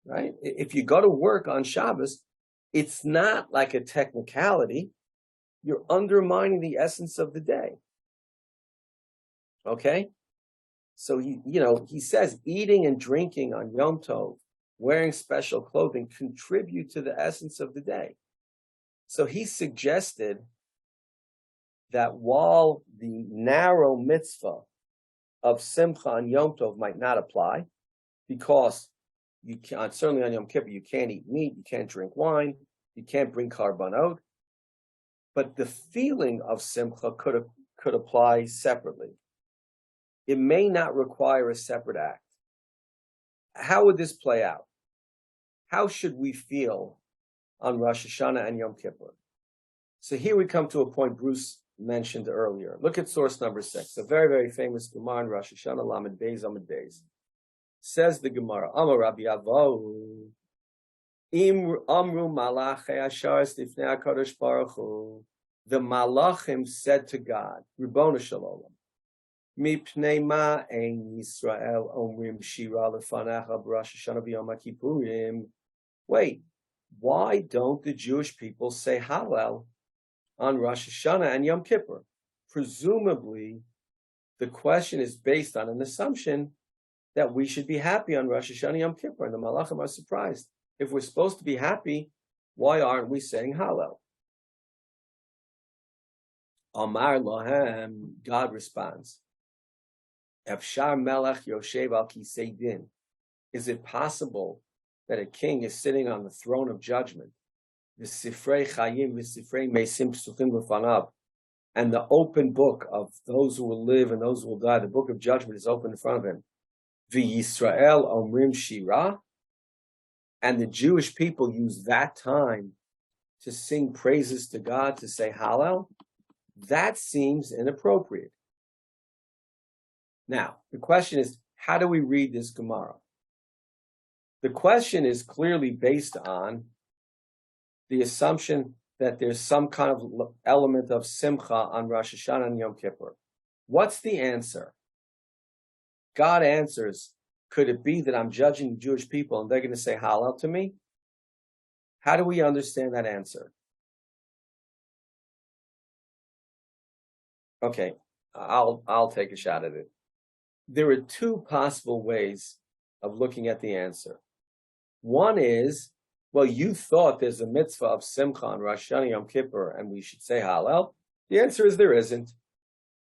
[SPEAKER 1] right? If you go to work on Shabbos, it's not like a technicality. You're undermining the essence of the day. Okay? So he says eating and drinking on Yom Tov, wearing special clothing contribute to the essence of the day. So he suggested that while the narrow mitzvah of Simcha on Yom Tov might not apply, because you can't, certainly on Yom Kippur, you can't eat meat, you can't drink wine, you can't bring karbanot, but the feeling of Simcha could apply separately. It may not require a separate act. How would this play out? How should we feel on Rosh Hashanah and Yom Kippur? So here we come to a point Bruce mentioned earlier. Look at source number 6, a very, very famous Gemara in Rosh Hashanah, Lamed Beis, Amud Beis. Says the Gemara, Amar Rabbi Avohu, Im Amru Malachei Asharis Lifnei HaKadosh Baruch Hu. The Malachim said to God, Ribbono Shel Olam, Mipnei ma ein Yisrael omrim shira lefanecha b'Rosh Hashanah v'Yom HaKippurim. Wait, why don't the Jewish people say Hallel on Rosh Hashanah and Yom Kippur? Presumably, the question is based on an assumption that we should be happy on Rosh Hashanah and Yom Kippur, and the Malachim are surprised. If we're supposed to be happy, why aren't we saying Hallel? Amar Lohem, God responds, Efshar Melech Yoshev al Kisei Din. Is it possible that a king is sitting on the throne of judgment? V'sifrei Chayim, v'sifrei Meisim Psuchim L'fanav, and the open book of those who will live and those who will die, the book of judgment is open in front of him. V'Yisrael Omrim Shira, and the Jewish people use that time to sing praises to God, to say Hallel. That seems inappropriate. Now, the question is, how do we read this Gemara? The question is clearly based on the assumption that there's some kind of element of Simcha on Rosh Hashanah and Yom Kippur. What's the answer? God answers, could it be that I'm judging the Jewish people and they're going to say Hallel to me? How do we understand that answer? Okay, I'll take a shot at it. There are two possible ways of looking at the answer. One is, well, you thought there's a mitzvah of Simcha on Rosh Hashanah Yom Kippur and we should say Hallel. The answer is there isn't.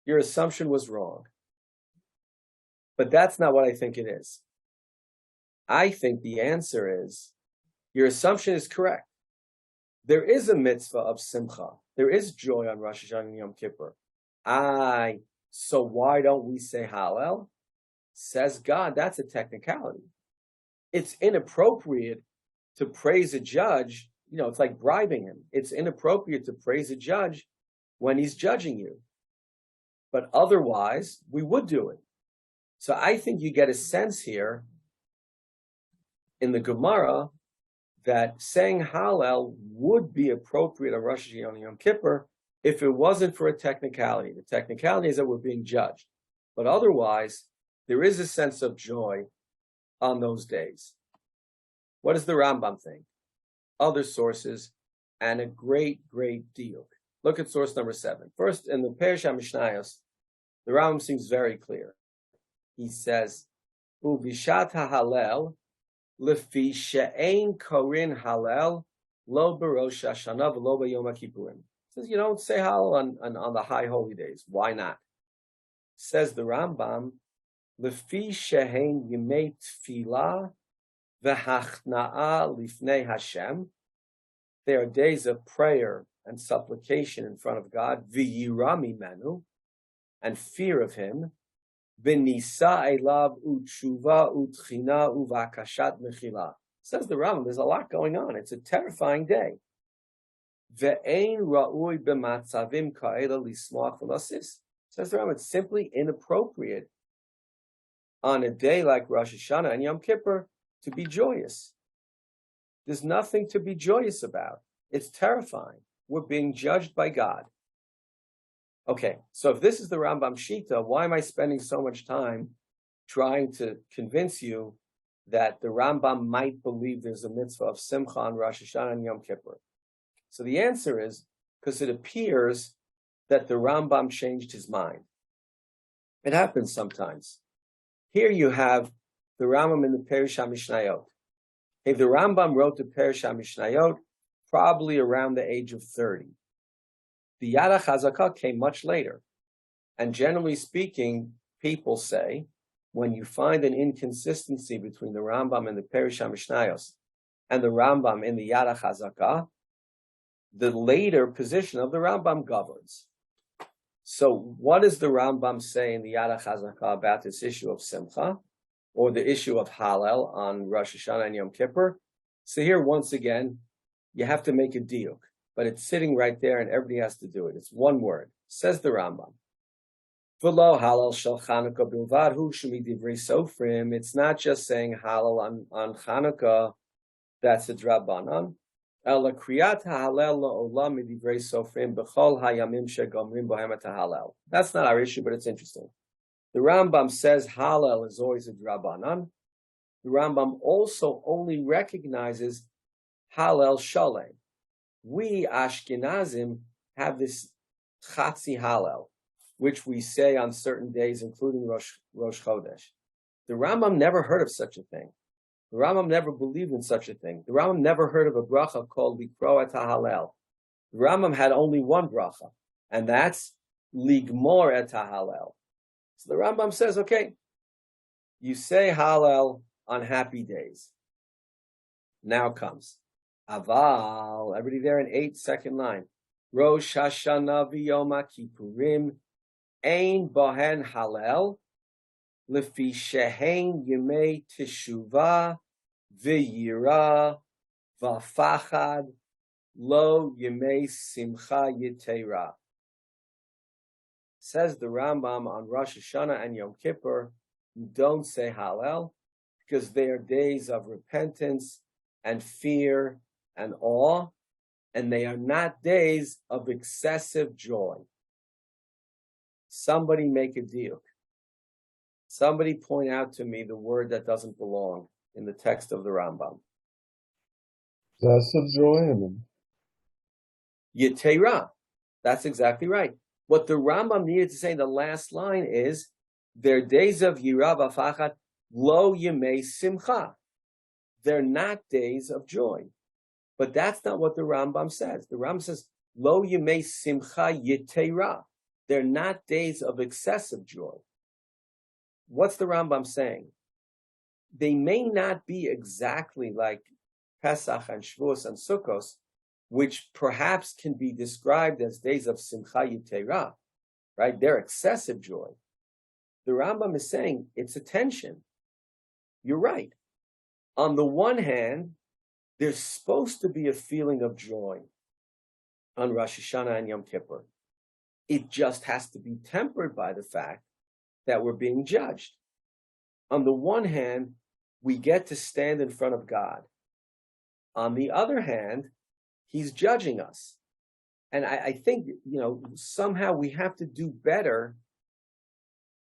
[SPEAKER 1] Your assumption was wrong. But that's not what I think it is. I think the answer is, your assumption is correct. There is a mitzvah of Simcha. There is joy on Rosh Hashanah and Yom Kippur. So why don't we say Hallel? Says God, that's a technicality. It's inappropriate to praise a judge. It's like bribing him. It's inappropriate to praise a judge when he's judging you. But otherwise, we would do it. So I think you get a sense here in the Gemara that saying Hallel would be appropriate on Rosh Hashanah and Yom Kippur if it wasn't for a technicality. The technicality is that we're being judged. But otherwise, there is a sense of joy on those days. What does the Rambam think? Other sources, and a great, great deal. Look at source number 7. First, in the Perush HaMishnayos, the Rambam seems very clear. He says, Uvishat HaHalel, Lefi she'ein korin Halel, lo b'Rosh Hashanah v'lo b'Yom HaKippurim. Says you don't say Hallel on the high holy days. Why not? Says the Rambam, Lefi she'ein yimei tefillah v'hachna'a lifnei Hashem. They are days of prayer and supplication in front of God, v'yira mimenu, and fear of Him, v'nisa elav u'tshuva u'tchina u'vakashat mechila. Says the Rambam, there's a lot going on. It's a terrifying day. Ve'ein ra'ui b'matzavim ka'ela lismach v'lasis. Says the Rambam, it's simply inappropriate on a day like Rosh Hashanah and Yom Kippur to be joyous. There's nothing to be joyous about. It's terrifying. We're being judged by God. Okay, so if this is the Rambam Shita, why am I spending so much time trying to convince you that the Rambam might believe there's a mitzvah of Simcha on Rosh Hashanah and Yom Kippur? So the answer is because it appears that the Rambam changed his mind. It happens sometimes. Here you have the Rambam in the Perush HaMishnayot. If the Rambam wrote the Perush HaMishnayot, probably around the age of 30. The Yad HaChazakah came much later. And generally speaking, people say, when you find an inconsistency between the Rambam in the Perush HaMishnayos and the Rambam in the Yad HaChazakah, the later position of the Rambam governs. So what does the Rambam say in the Yad HaChazakah about this issue of Simcha, or the issue of Hallel on Rosh Hashanah and Yom Kippur? So here, once again, you have to make a diuk, but it's sitting right there and everybody has to do it. It's one word. Says the Rambam. V'lo Hallel shel Chanukah bilvad hu shemi divrei sofrim. It's not just saying Hallel on Chanukah, that's a drabanan. Ela kriyat ha'halel la'olam midivrei sofrim b'chol hayamim shegomrim bohem et ha'halel. That's not our issue, but it's interesting. The Rambam says Hallel is always a drabanan. The Rambam also only recognizes Hallel Shalem. We Ashkenazim have this Chatzi Hallel, which we say on certain days, including Rosh Chodesh. The Rambam never heard of such a thing. The Rambam never believed in such a thing. The Rambam never heard of a bracha called Likro et HaHallel. The Rambam had only one bracha, And that's ligmor et hallel. So the Rambam says, okay, you say Hallel on happy days. Now comes Aval, everybody there in 8-second line. Rosh Hashanah v'Yom Kippurim ein bohen Hallel lefi shehen yemei teshuvah v'yira v'fachad lo yemei simcha yitera. Says the Rambam on Rosh Hashanah and Yom Kippur, you don't say Hallel because they are days of repentance and fear and awe, and they are not days of excessive joy. Somebody make a deal. Somebody point out to me the word that doesn't belong in the text of the Rambam.
[SPEAKER 3] Excessive joy in them.
[SPEAKER 1] Yetera. That's exactly right. What the Rambam needed to say in the last line is, they're days of Yira v'Fachad lo yemei simcha. They're not days of joy. But that's not what the Rambam says. The Rambam says, lo yemei simcha yetera. They're not days of excessive joy. What's the Rambam saying? They may not be exactly like Pesach and Shavuos and Sukkos, which perhaps can be described as days of simcha yetera, right? They're excessive joy. The Rambam is saying it's a tension. You're right. On the one hand, there's supposed to be a feeling of joy on Rosh Hashanah and Yom Kippur. It just has to be tempered by the fact that we're being judged. On the one hand, we get to stand in front of God. On the other hand, He's judging us. And I think, somehow we have to do better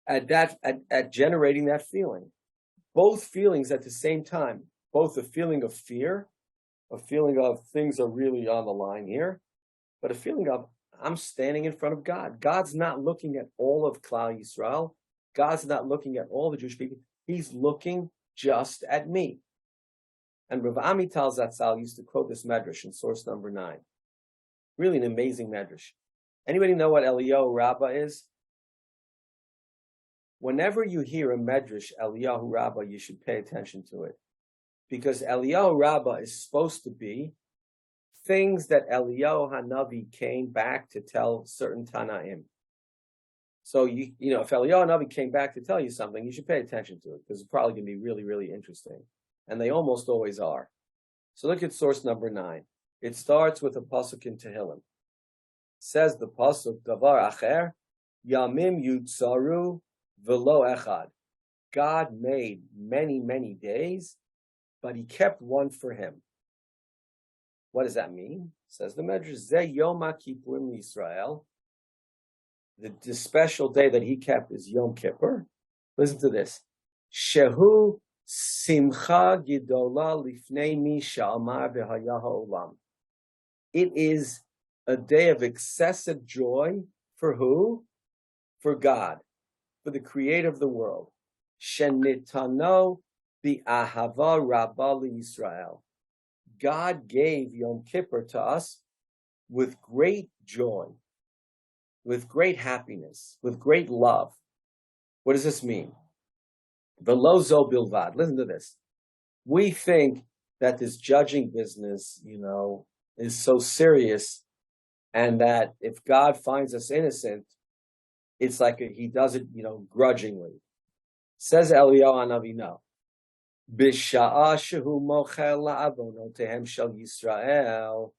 [SPEAKER 1] at generating that feeling. Both feelings at the same time, both a feeling of fear, a feeling of things are really on the line here, but a feeling of I'm standing in front of God. God's not looking at all of Klal Yisrael. God's not looking at all the Jewish people. He's looking just at me. And Rav Amital Zatzal used to quote this medrash in source number 9. Really an amazing medrash. Anybody know what Eliyahu Rabbah is? Whenever you hear a medrash, Eliyahu Rabbah, you should pay attention to it. Because Eliyahu Rabbah is supposed to be things that Eliyahu Hanavi came back to tell certain Tanaim. So, if Eliyahu Hanavi came back to tell you something, you should pay attention to it, because it's probably going to be really, really interesting. And they almost always are. So look at source number 9. It starts with a pasuk in Tehillim. Says the pasuk, Davar Acher, Yamim Yutzaru Velo Echad. God made many, many days, but He kept one for Him. What does that mean? Says the Medrash, Ze Yom Kippurim Yisrael. The special day that He kept is Yom Kippur. Listen to this. Shehu Simcha Gidola Lifnei Mi Sha'amar V'Haya Ha'olam. It is a day of excessive joy for who? For God, for the Creator of the world. Shenitano Bi'ahava Rabba Yisrael. God gave Yom Kippur to us with great joy, with great happiness, with great love. What does this mean? Velozo bilvad. Listen to this. We think that this judging business, is so serious, and that if God finds us innocent, it's like He does it, grudgingly. Says Eliyahu Hanavi, no. Bisha'a shehu mochel la'avonotehem shel Yisrael.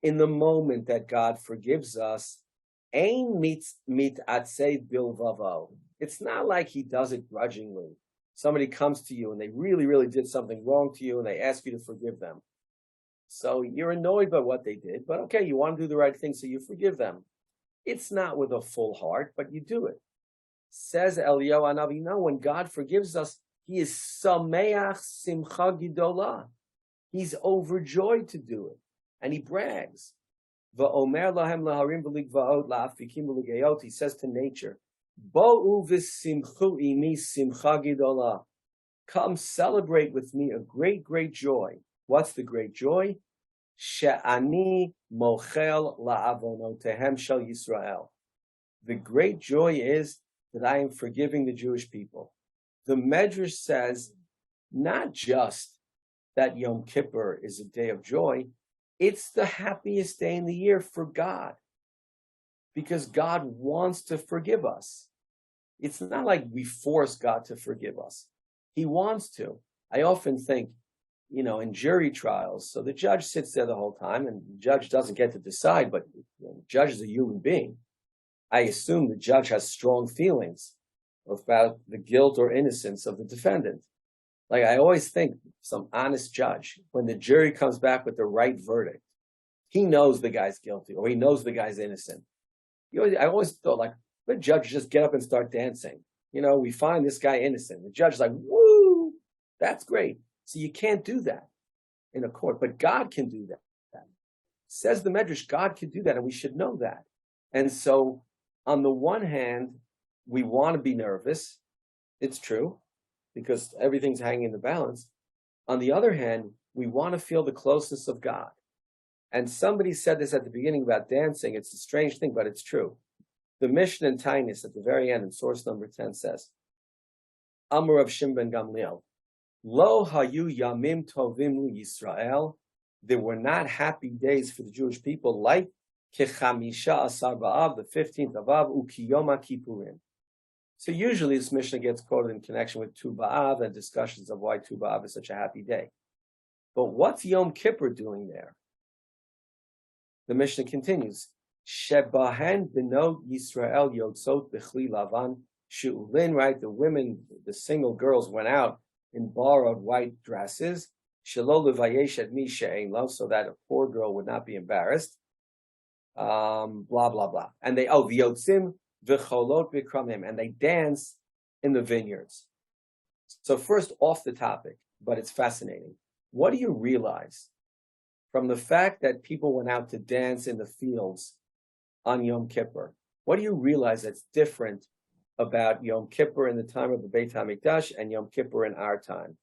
[SPEAKER 1] In the moment that God forgives us, ein mit'atzei bilvavo. It's not like He does it grudgingly. Somebody comes to you and they really, really did something wrong to you and they ask you to forgive them. So you're annoyed by what they did, but okay, you want to do the right thing, so you forgive them. It's not with a full heart, but you do it. Says Eliyahu Hanavi, no, when God forgives us, He is sameach simcha gidola. He's overjoyed to do it. And He brags. Va'omer lahem laharim v'ligvaot la'afikim v'ligayot. He says to nature, Bo'u v'simchu imi simcha gidola. Come celebrate with me a great, great joy. What's the great joy? She'ani mochel la'avonotehem shel Yisrael. The great joy is that I am forgiving the Jewish people. The Medrash says not just that Yom Kippur is a day of joy, it's the happiest day in the year for God, because God wants to forgive us. It's not like we force God to forgive us. He wants to. I often think, in jury trials, so the judge sits there the whole time, and the judge doesn't get to decide, but the judge is a human being. I assume the judge has strong feelings about the guilt or innocence of the defendant. Like, I always think some honest judge, when the jury comes back with the right verdict, he knows the guy's guilty or he knows the guy's innocent. I always thought, like, the judge just get up and start dancing. We find this guy innocent. The judge is like, woo, that's great. So you can't do that in a court, but God can do that. Says the Medrash, God can do that, and we should know that. And so, on the one hand, we want to be nervous. It's true, because everything's hanging in the balance. On the other hand, we want to feel the closeness of God. And somebody said this at the beginning about dancing. It's a strange thing, but it's true. The Mishnah in Tainis at the very end in source number 10 says, Amar of Shimon ben Gamliel, Lo hayu yamim tovim Yisrael. There were not happy days for the Jewish people like Kechamisha Asar Ba'av, the 15th of Av, Ukiyoma Kippurim. So usually this Mishnah gets quoted in connection with Tu B'Av and discussions of why Tu B'Av is such a happy day. But what's Yom Kippur doing there? The Mishnah continues, Shebahen b'not Yisrael yotzot b'chli lavan she'ulin, right? The women, the single girls went out in borrowed white dresses, shelo levayesh et mi she'ein lo, so that a poor girl would not be embarrassed. Blah, blah, blah. And they, v'yotzim v'cholot b'kramim, and they dance in the vineyards. So first, off the topic, but it's fascinating. What do you realize from the fact that people went out to dance in the fields on Yom Kippur? What do you realize that's different about Yom Kippur in the time of the Beit HaMikdash and Yom Kippur in our time?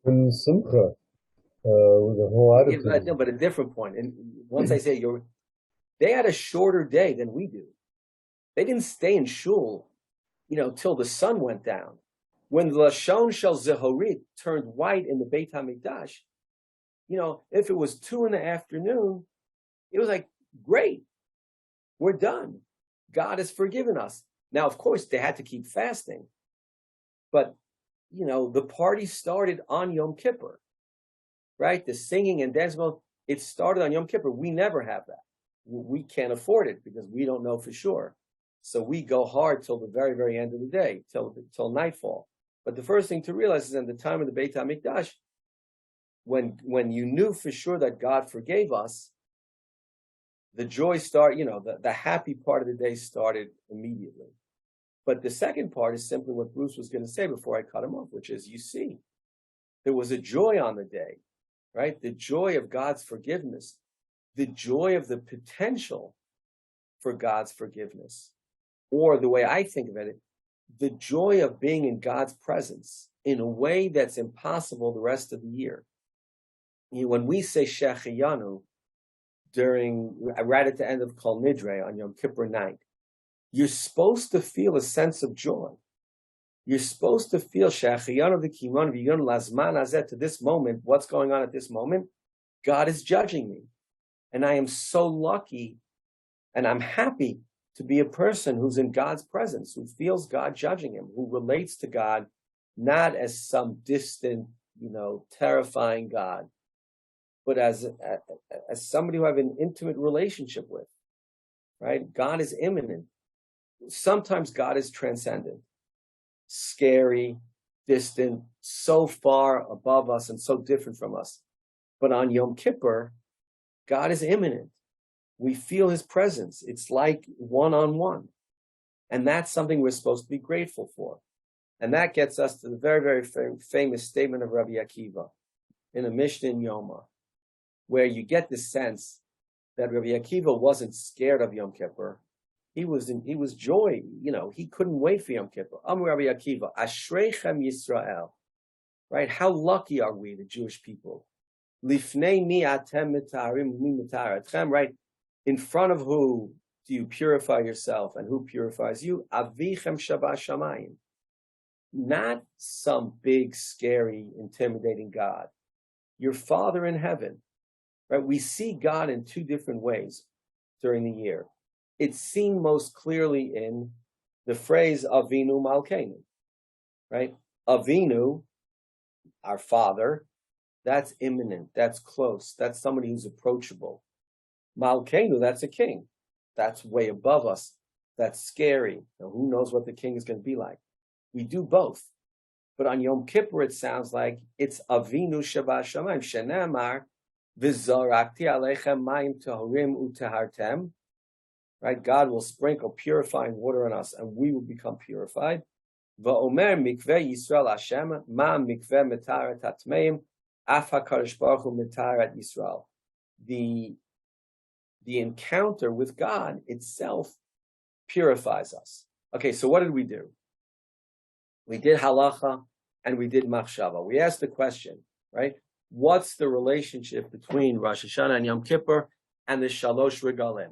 [SPEAKER 3] And Simcha, with the whole attitude.
[SPEAKER 1] No, but a different point. And once I say they had a shorter day than we do. They didn't stay in shul, till the sun went down. When the Lashon Shel Zehorit turned white in the Beit HaMikdash, if it was 2 PM, it was like, great, we're done. God has forgiven us. Now, of course, they had to keep fasting. But, the party started on Yom Kippur, right? The singing and dancing, it started on Yom Kippur. We never have that. We can't afford it because we don't know for sure. So we go hard till the very, very end of the day, till nightfall. But the first thing to realize is in the time of the Beit HaMikdash, when you knew for sure that God forgave us, the joy started, the happy part of the day started immediately. But the second part is simply what Bruce was going to say before I cut him off, which is, there was a joy on the day, right? The joy of God's forgiveness, the joy of the potential for God's forgiveness. Or the way I think of it, the joy of being in God's presence in a way that's impossible the rest of the year. When we say Shechiyanu right at the end of Kol Nidre on Yom Kippur night, you're supposed to feel a sense of joy. You're supposed to feel Shechiyanu v'kimon v'yon lazman hazeh, to this moment. What's going on at this moment? God is judging me, and I am so lucky, and I'm happy to be a person who's in God's presence, who feels God judging him, who relates to God not as some distant, terrifying God, but as somebody who I have an intimate relationship with, right? God is immanent. Sometimes God is transcendent, scary, distant, so far above us and so different from us. But on Yom Kippur, God is immanent. We feel his presence. It's like one-on-one. And that's something we're supposed to be grateful for. And that gets us to the very, very famous statement of Rabbi Akiva in a Mishnah in Yoma, where you get the sense that Rabbi Akiva wasn't scared of Yom Kippur. He was joy. He couldn't wait for Yom Kippur. Amar Rabbi Akiva, Ashreichem Yisrael, right? How lucky are we, the Jewish people? Lifnei mi atem mitarim mi mitar etchem, right? In front of who do you purify yourself and who purifies you? Avichem shabash shamayim. Not some big, scary, intimidating God. Your Father in heaven, right? We see God in two different ways during the year. It's seen most clearly in the phrase Avinu Malkeinu, right? Avinu, our Father, that's imminent, that's close, that's somebody who's approachable. Malkeinu, that's a king. That's way above us. That's scary. Now, who knows what the king is going to be like? We do both. But on Yom Kippur, it sounds like it's Avinu Shabash Shamayim. Shenamar v'zorakti aleichem mayim tahorim utahartem. Right? God will sprinkle purifying water on us, and we will become purified. Va'omer mikveh Yisrael Hashem ma mikveh mitaret hatmeim af hakadosh baruch hu mitaret Yisrael. The encounter with God itself purifies us. Okay, so what did we do? We did halacha and we did machshava. We asked the question, right? What's the relationship between Rosh Hashanah and Yom Kippur and the Shalosh Regalim?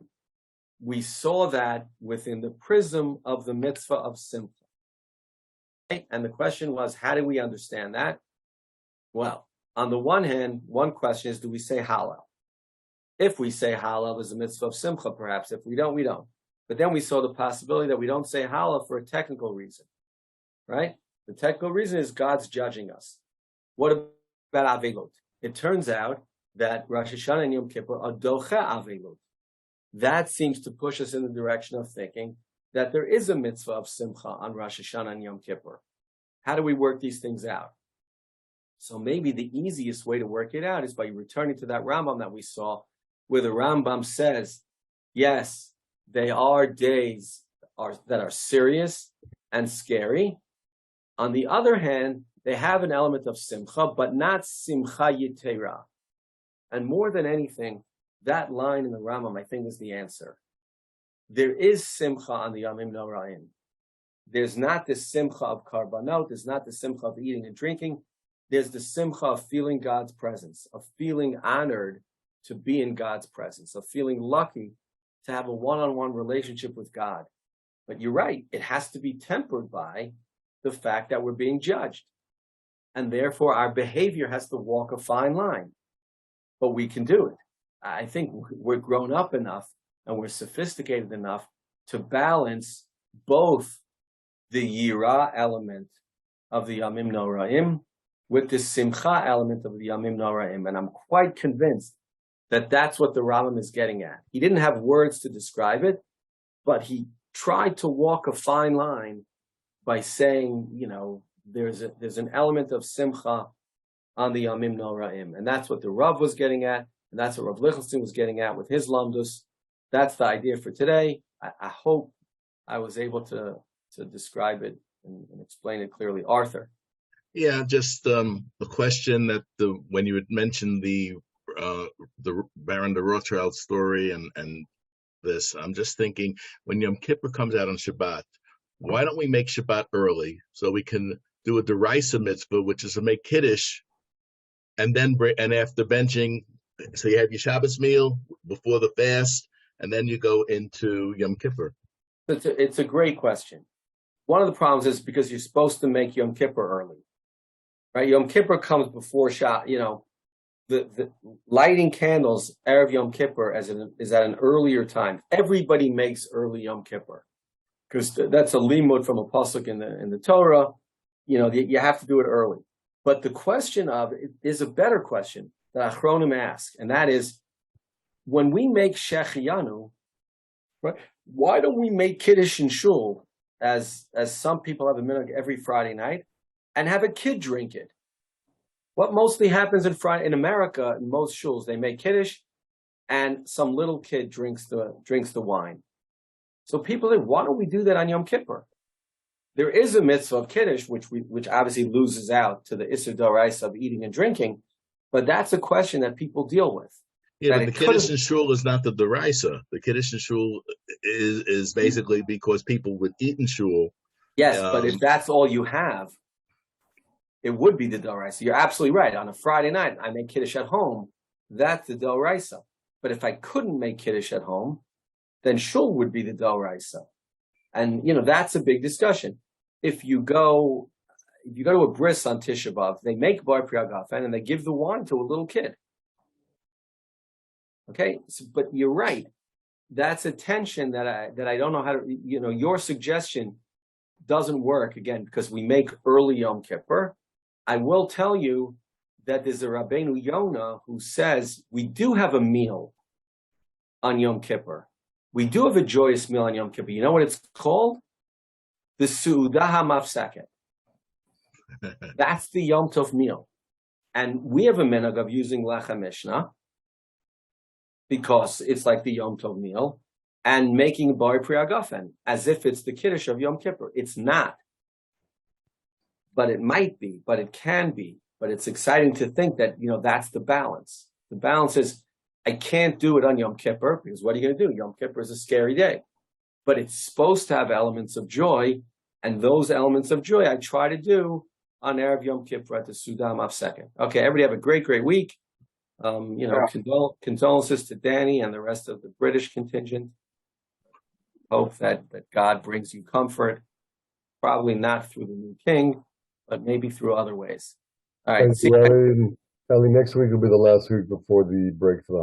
[SPEAKER 1] We saw that within the prism of the Mitzvah of Simcha. Okay? And the question was, how do we understand that? Well, on the one hand, one question is, do we say Hallel? If we say Hallel as a Mitzvah of Simcha, perhaps. If we don't, we don't. But then we saw the possibility that we don't say Hallel for a technical reason. Right? The technical reason is God's judging us. What about Avelot? It turns out that Rosh Hashanah and Yom Kippur are Doche Avelot. That seems to push us in the direction of thinking that there is a mitzvah of Simcha on Rosh Hashanah and Yom Kippur. How do we work these things out? So maybe the easiest way to work it out is by returning to that Rambam that we saw, where the Rambam says, yes, they are days that are serious and scary. On the other hand, they have an element of simcha, but not simcha yitera. And more than anything, that line in the Rambam, I think, is the answer. There is simcha on the Yamim Noraim. There's not the simcha of karbanot, there's not the simcha of eating and drinking. There's the simcha of feeling God's presence, of feeling honored to be in God's presence, of feeling lucky to have a one-on-one relationship with God. But you're right, it has to be tempered by the fact that we're being judged. And therefore, our behavior has to walk a fine line. But we can do it. I think we're grown up enough and we're sophisticated enough to balance both the Yira element of the Yamim Noraim with the Simcha element of the Yamim Noraim. And I'm quite convinced that that's what the Rambam is getting at. He didn't have words to describe it, but he tried to walk a fine line by saying, there's an element of Simcha on the Yamim Noraim. And that's what the Rav was getting at, and that's what Rav Lichtenstein was getting at with his Lamdus. That's the idea for today. I hope I was able to describe it and explain it clearly. Arthur.
[SPEAKER 4] Yeah, just a question that when you had mentioned the Baron de Rothschild story and this, I'm just thinking, when Yom Kippur comes out on Shabbat, why don't we make Shabbat early so we can do a Deraisa mitzvah, which is to make Kiddush, and after benching, so you have your Shabbos meal before the fast, and then you go into Yom Kippur.
[SPEAKER 1] It's a great question. One of the problems is because you're supposed to make Yom Kippur early, right? Yom Kippur comes before the lighting candles Erev Yom Kippur is at an earlier time. Everybody makes early Yom Kippur because that's a limud from a pasuk in the Torah. You have to do it early. But the question of it is a better question that Achronim ask, and that is, when we make Shechianu, right? Why don't we make Kiddush in Shul, as some people have a minhag every Friday night, and have a kid drink it? What mostly happens in America, in most shuls, they make Kiddush, and some little kid drinks the wine. So people say, why don't we do that on Yom Kippur? There is a mitzvah of Kiddush, which obviously loses out to the Isser Doraisa of eating and drinking, but that's a question that people deal with.
[SPEAKER 4] Yeah, but the Kiddush in Shul is not the Doraisa. The Kiddush in Shul is basically because people would eat in Shul.
[SPEAKER 1] Yes, but if that's all you have, it would be the Doraisa. You're absolutely right. On a Friday night, I make Kiddush at home. That's the Doraisa. But if I couldn't make Kiddush at home, then Shul would be the Doraisa. And, that's a big discussion. If you go to a bris on Tisha B'Av, they make Bar Priagafen and they give the wine to a little kid. Okay, but you're right. That's a tension that I don't know how to. Your suggestion doesn't work again because we make early Yom Kippur. I will tell you that there's a Rabbeinu Yonah who says we do have a meal on Yom Kippur. We do have a joyous meal on Yom Kippur. You know what it's called? The Su'udah HaMafseket. That's the Yom Tov meal. And we have a minhag of using Lechem Mishnah because it's like the Yom Tov meal and making Bar Priagafen as if it's the Kiddush of Yom Kippur. It's not. But it might be, but it can be. But it's exciting to think that, that's the balance. The balance is, I can't do it on Yom Kippur because what are you going to do? Yom Kippur is a scary day. But it's supposed to have elements of joy, and those elements of joy I try to do on Erev Yom Kippur at the Su'udah HaMafseket. Okay, everybody have a great, great week. Condolences to Danny and the rest of the British contingent. Hope that God brings you comfort, probably not through the new king, but maybe through other ways. All right.
[SPEAKER 3] Thanks, Ellie. Ellie, next week will be the last week before the break for the holidays.